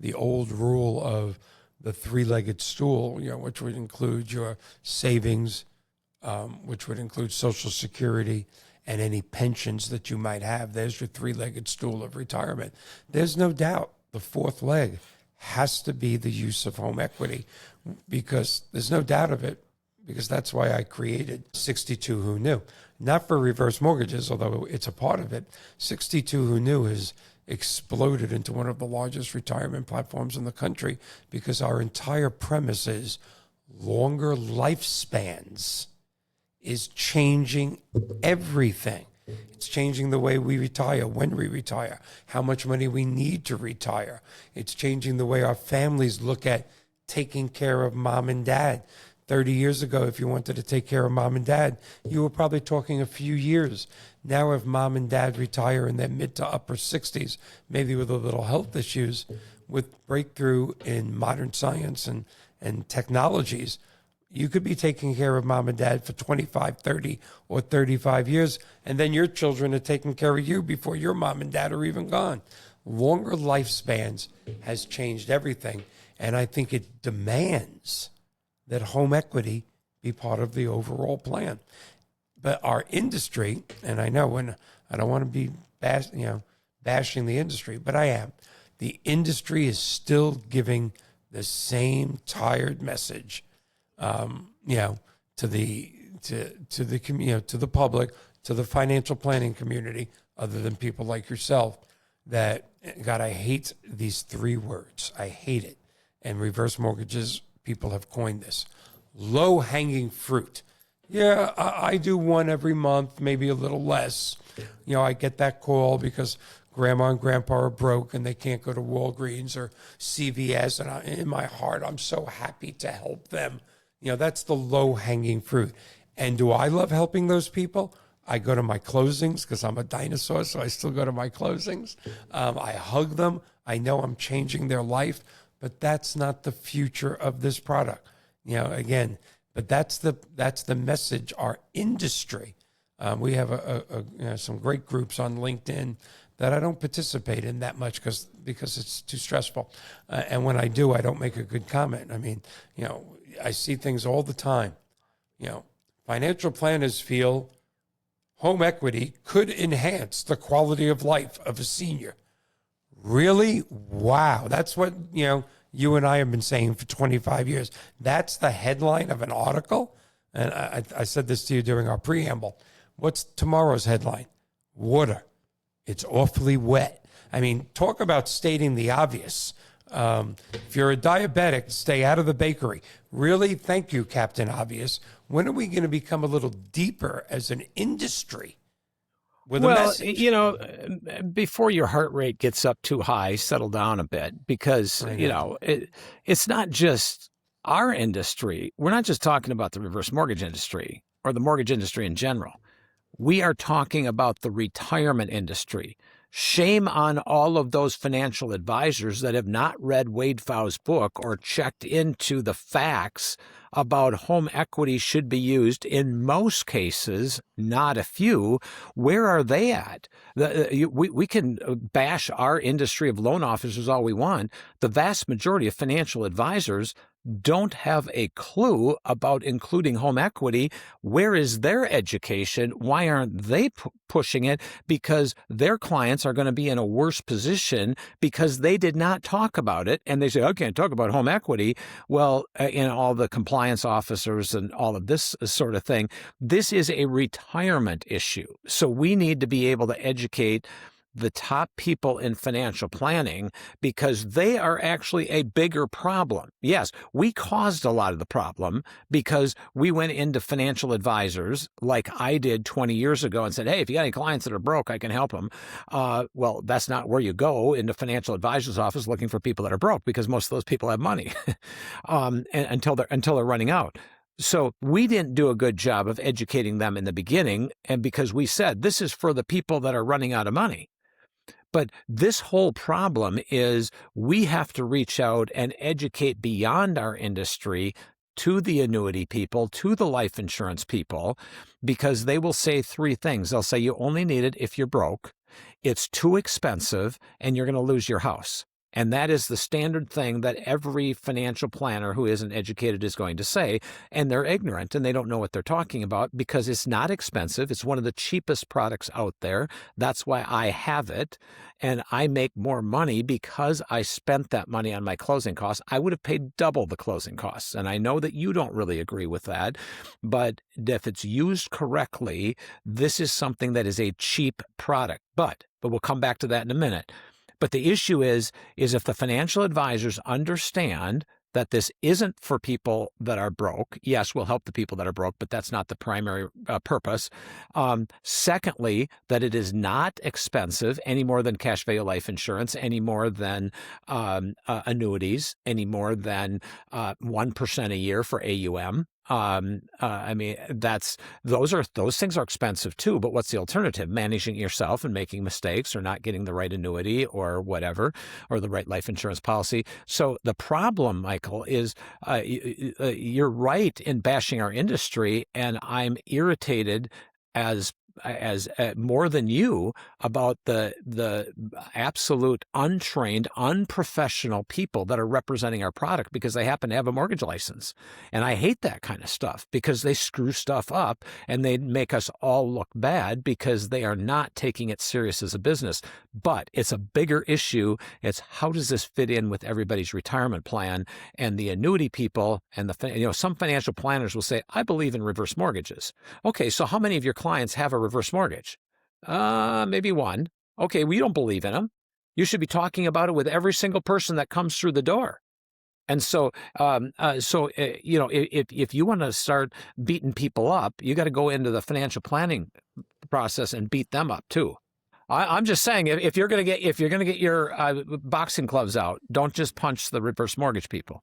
the old rule of the three-legged stool, which would include your savings, which would include Social Security and any pensions that you might have. There's your three-legged stool of retirement. There's no doubt the fourth leg has to be the use of home equity, because there's no doubt of it, because that's why I created 62 Who Knew. Not for reverse mortgages, although it's a part of it. 62 Who Knew has exploded into one of the largest retirement platforms in the country, because our entire premise is longer lifespans is changing everything. It's changing the way we retire, when we retire, how much money we need to retire. It's changing the way our families look at taking care of mom and dad. 30 years ago, if you wanted to take care of mom and dad, you were probably talking a few years. Now, if mom and dad retire in their mid to upper 60s, maybe with a little health issues, with breakthrough in modern science and technologies, you could be taking care of mom and dad for 25, 30, or 35 years, and then your children are taking care of you before your mom and dad are even gone. Longer lifespans has changed everything, and I think it demands that home equity be part of the overall plan. But our industry, and I know when I don't want to be bashing the industry, but I am. The industry is still giving the same tired message, to the public, to the financial planning community, other than people like yourself. That, God, I hate these three words. I hate it. And reverse mortgages, people have coined this. Low-hanging fruit. Yeah, I do one every month, maybe a little less. I get that call because grandma and grandpa are broke and they can't go to Walgreens or CVS. And in my heart, I'm so happy to help them. That's the low-hanging fruit. And do I love helping those people? I go to my closings because I'm a dinosaur, so I still go to my closings. I hug them. I know I'm changing their life, but that's not the future of this product. Again, but that's the message. Our industry. We have some great groups on LinkedIn that I don't participate in that much because it's too stressful. And when I do, I don't make a good comment. I mean, I see things all the time. Financial planners feel home equity could enhance the quality of life of a senior. Really? Wow. That's what, you and I have been saying for 25 years. That's the headline of an article. And I said this to you during our preamble. What's tomorrow's headline? Water. It's awfully wet. I mean, talk about stating the obvious. If you're a diabetic, stay out of the bakery. Really? Thank you, Captain Obvious. When are we going to become a little deeper as an industry with a message? Before your heart rate gets up too high, settle down a bit, because, it's not just our industry. We're not just talking about the reverse mortgage industry or the mortgage industry in general. We are talking about the retirement industry. Shame on all of those financial advisors that have not read Wade Pfau's book or checked into the facts about home equity should be used in most cases, not a few. Where are they at? We can bash our industry of loan officers all we want. The vast majority of financial advisors don't have a clue about including home equity. Where is their education? Why aren't they pushing it? Because their clients are going to be in a worse position because they did not talk about it. And they say, I can't talk about home equity. Well, in all the compliance officers and all of this sort of thing, this is a retirement issue. So we need to be able to educate the top people in financial planning, because they are actually a bigger problem. Yes, we caused a lot of the problem because we went into financial advisors like I did 20 years ago and said, hey, if you got any clients that are broke, I can help them. Well, that's not where you go into financial advisor's office looking for people that are broke, because most of those people have money and until they're running out. So we didn't do a good job of educating them in the beginning, and because we said this is for the people that are running out of money. But this whole problem is we have to reach out and educate beyond our industry to the annuity people, to the life insurance people, because they will say three things. They'll say you only need it if you're broke, it's too expensive, and you're going to lose your house. And that is the standard thing that every financial planner who isn't educated is going to say. And they're ignorant and they don't know what they're talking about because it's not expensive. It's one of the cheapest products out there. That's why I have it. And I make more money because I spent that money on my closing costs. I would have paid double the closing costs. And I know that you don't really agree with that. But if it's used correctly, this is something that is a cheap product. But we'll come back to that in a minute. But the issue is if the financial advisors understand that this isn't for people that are broke. Yes, we'll help the people that are broke, but that's not the primary purpose. Secondly, that it is not expensive any more than cash value life insurance, any more than annuities, any more than 1% a year for AUM. I mean, those things are expensive too, but what's the alternative? Managing yourself and making mistakes or not getting the right annuity or whatever, or the right life insurance policy. So the problem, Michael, is you're right in bashing our industry, and I'm irritated as more than you about the absolute untrained, unprofessional people that are representing our product because they happen to have a mortgage license. And I hate that kind of stuff because they screw stuff up and they make us all look bad because they are not taking it serious as a business. But it's a bigger issue. It's how does this fit in with everybody's retirement plan? And the annuity people and some financial planners will say, I believe in reverse mortgages. Okay, so how many of your clients have a reverse mortgage? Maybe one. Okay, we don't believe in them. You should be talking about it with every single person that comes through the door. And so, if you want to start beating people up, you got to go into the financial planning process and beat them up too. I'm just saying, if you're going to get your boxing gloves out, don't just punch the reverse mortgage people.